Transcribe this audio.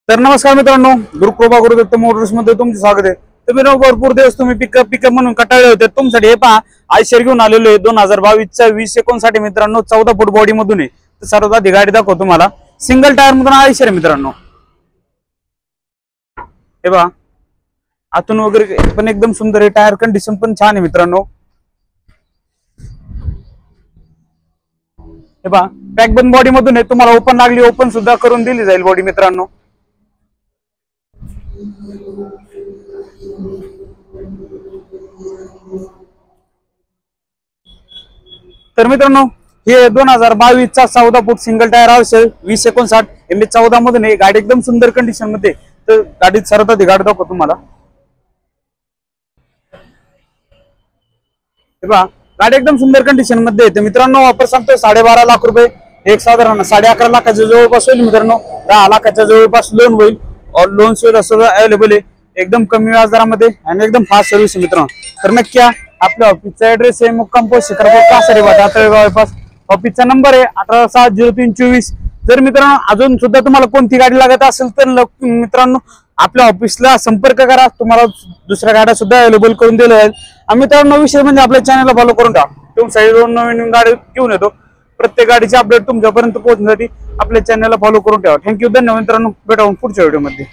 तर नमस्कार मित्रांनो, गुरुकृपा गुरुदत्त मोटर्स मध्ये तुमचं स्वागत आहे। तर मित्रांनो, भरपूर दिवस तुम्ही पिकअप म्हणून कटाळले होते। तुमच्यासाठी हे पहा आयशर घेऊन आलेलो आहे 2022 चा 2059 मित्रांनो 14 फूट बॉडी मधून आहे। तर सर्वात आधी गाडी दाखवतो तुम्हाला, सिंगल टायर मधून आयशर आहे मित्रांनो। हे पहा आतून वगैरे पण एकदम सुंदर आहे, टायर कंडिशन पण छान आहे मित्रांनो। हे पहा पॅक बंद बॉडी मधून आहे, तुम्हाला ओपन लागली ओपन सुद्धा करून दिली जाईल बॉडी मित्रांनो। तर मित्रांनो, हे 2022 चा 14 फूट सिंगल टायर आयशर 2059 MH14 मधून आहे। गाडी एकदम सुंदर कंडिशन मध्ये। तर गाडीत सर्वात आधी गाडी दाखवतो तुम्हाला। हे पहा गाडी एकदम सुंदर कंडिशन मध्ये आहे। मित्रांनो वापर सांगतोय 12.5 लाख रुपये, एक साधारण 11.5 लाखाच्या जवळपास होईल मित्रांनो। 10 लाखाच्या जवळपास लोन होईल और लोन सुविधा सगळं अवेलेबल आहे, एकदम कमी व्याजदरामध्ये आणि एकदम फास्ट सर्व्हिस मित्रांनो। तर नक्की आपल्या ऑफिसचा ऍड्रेस आहे मुक्काम पोस्ट कासारी बाजारपास। ऑफिसचा नंबर आहे 18600324। जर मित्रांनो अजून सुद्धा तुम्हाला कोणती गाडी लागत असेल तर मित्रांनो आपल्या ऑफिसला संपर्क करा, तुम्हाला दुसऱ्या गाड्या सुद्धा अवेलेबल करून दिल्या जाईल। आणि मित्रांनो विषय म्हणजे आपल्या चॅनलला फॉलो करून ठेवा, तुमच्यासाठी नवीन गाडी घेऊन येतो। प्रत्येक गाडीची अपडेट तुमच्यापर्यंत पोहोचण्यासाठी आपल्या चॅनलला फॉलो करून ठेवा। थँक्यू, धन्यवाद मित्रांनो, भेटू पुढच्या व्हिडिओमध्ये।